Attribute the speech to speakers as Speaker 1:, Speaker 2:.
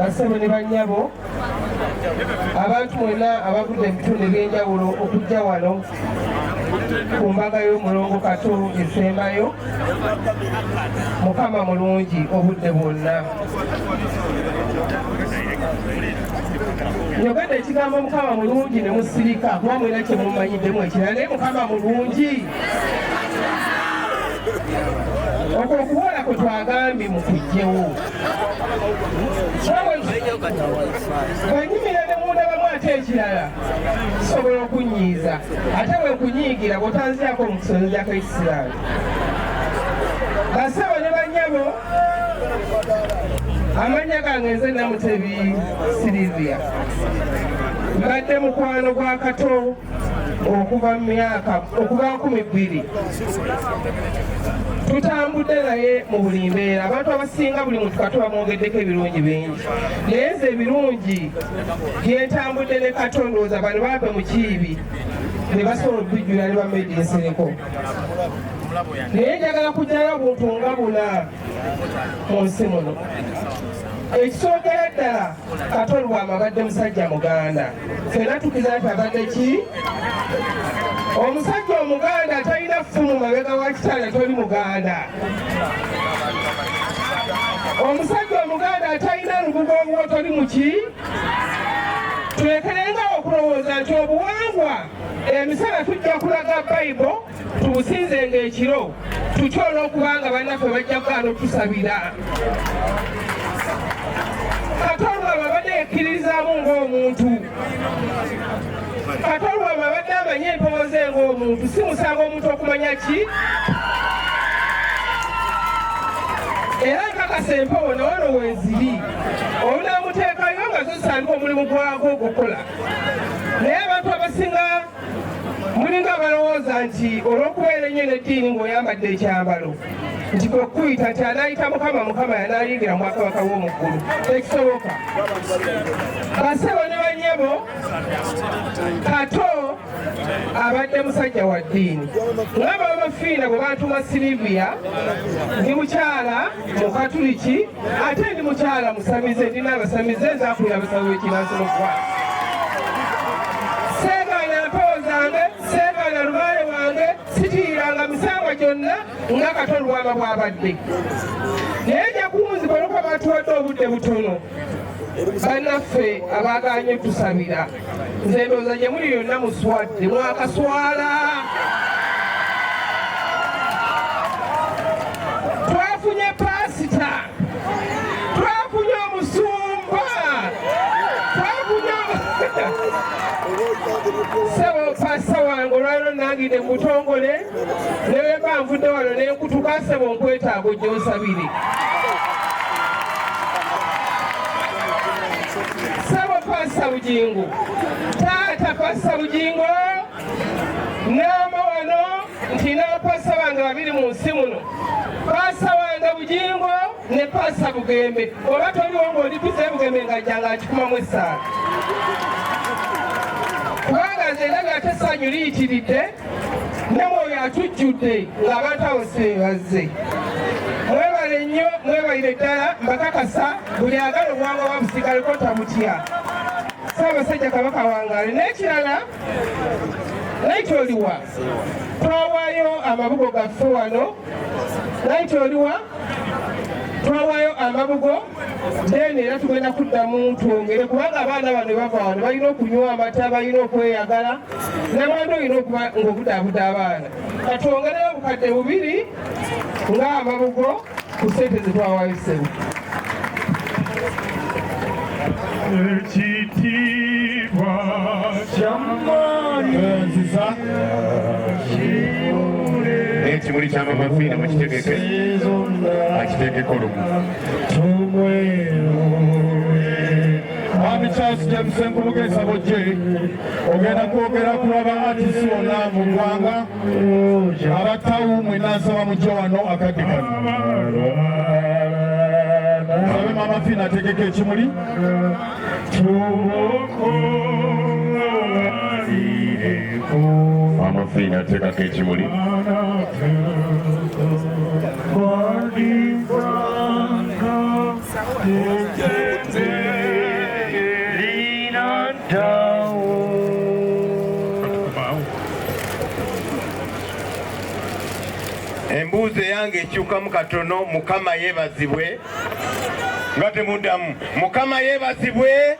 Speaker 1: bassebo ne bannyabo abantu mwenna abavudde mu bitundu eby'enjawulo okujja wano ku mbaga y'omulongo Kato esembayo. Mukama mulungi obudde bwonna. Njogedde ekigambo Mukama mulungi ne musirika kuba mwena kye mumanyiddemu ekirala naye Mukama mulungi. Okwo okuwola kwe twagambye mukujjewo. Bwenyimira ne mundabamu ate ekirala kisobola okunyiiza ate bwe nkunyiigira bw'otanzirako mu kusonza ka Isirayiri. Bassebo ne bannyabo, amannya gange nze Namutebi Silivia. Mbadde mukwano gwa Kato okuva 12. Tutambudde naye mu buli mbeera. Abantu abasinga buli muntu Kato bamwogeddeko ebirungi bingi, naye nze ebirungi byentambudde ne Kato ndowooza bano baape mu Kiibi ne basobola okubijjula ne bamedinsereko. Naye njagala kujjayo obuntu nga buna mu nsi muno. Ekisookera ddala Kato Lwama abadde musajja muganda. Ffenna tukiza nti abadde ki? Omusajja omuganda talina ffumu mabega wa kitanda toli muganda. Omusajja omuganda atalina lubugo oluwo toli muki? Tulekerenga okulowooza nti obuwangwa emisana tujja kulaga Bayibuli tubusinzenga ekiro tutyo olw'okubanga bannaffe bajja kugaana otusabira. Kato Lwama abadde yekkiririzaamu ng'omuntu. Kato Lwama abadde amanye empewo ze ng'omuntu, si musango omuntu okumanya ki? Era nkakasa empewo nawano weeziri olunaamuteekayo nga zosandika omulimu gwago ogukola. Naye abantu abasinga mulinga abalowooza nti olw'okubeera ennyo n'eddiini ng'oyambadde ekyambalo nti kwe kuyita nti anaayita Mukama, Mukama yanayingira mu Bwakabaka bw'omu ggulu. Tekisoboka. Bassebo ne bannyabo, Kato abadde musajja wa ddiini. Ng'aba Bamafiina bwe bantuma Silivia, ndi mukyala mu Katuliki ate ndi mukyala musamize, ndina abasamize nzaakulira abasawo b'ekinnansi n'okukwata. Seegaana mpewo zange, seegaana lubaale wange, sitiiranga misango gyonna nga Kato Lwama bw'abadde. Naye nja kunzibwa olw'okuba batuwadde obudde butono. Bannaffe abaaganye tusabira, nze ndowooza gye muli yonna muswadde, mwakaswala. Twafunye pasita, twafunye omusumba, twafunye Ssebo Pasita wange olwaliro nangidde mu butongole ne bwe mba nvudde wano ne nkutuka ssebo nkwetaaga ojja osabire. Ssebo Pasita Bugingo, taata Pasita Bugingo, n'ama wano nti n'abapasita bange babiri mu nsi muno, Pasita wange Bugingo ne Pasita Bugembe. Oba toliwo ng'oli bize Bugembe ng'ajjanga akikumamu essaala. Kubanga nze ndabye ate essanyu liyitiridde ne mwoyo atujjudde ng'abantu abo si bazze. Mwebale nnyo, mwebalire ddala, mbakakasa buli agala obuwangwa babusigaleko tabutya. Ssaabasajja Kabaka wangaale. N'ekirala naiti oliwa twawaayo amabugo gaffe wano, naiti oliwa twawaayo amabugo then era tugenda kuddamu twongere kubanga abaana bano bava wano balina okunywa amata, balina okweyagala, namwandu olina okuba ng'obudaabuda abaana. Katwongereyo obukadde 2 ng'amabugo ku ssente ze twawaayo ssebo.
Speaker 2: Ekitiibwa ky'amaanyi
Speaker 3: ekimuli ky'amamafiina mukitegeke akiteekeko lumu.
Speaker 2: Mwami Charles James Nkubugesa Bojje ogenda kwogera ku lwaba artist wonna mu ggwanga abatawu mwenna nsaba mujje wano akadde kano. Sabe Mama Fiina ategeka ekimuli.
Speaker 3: Mama Fiina ateekako ekimuli.
Speaker 2: Body
Speaker 4: embuuzi eyange ekyukamu katono. Mukama yeebazibwe. Nga temuddamu. Mukama yeebazibwe.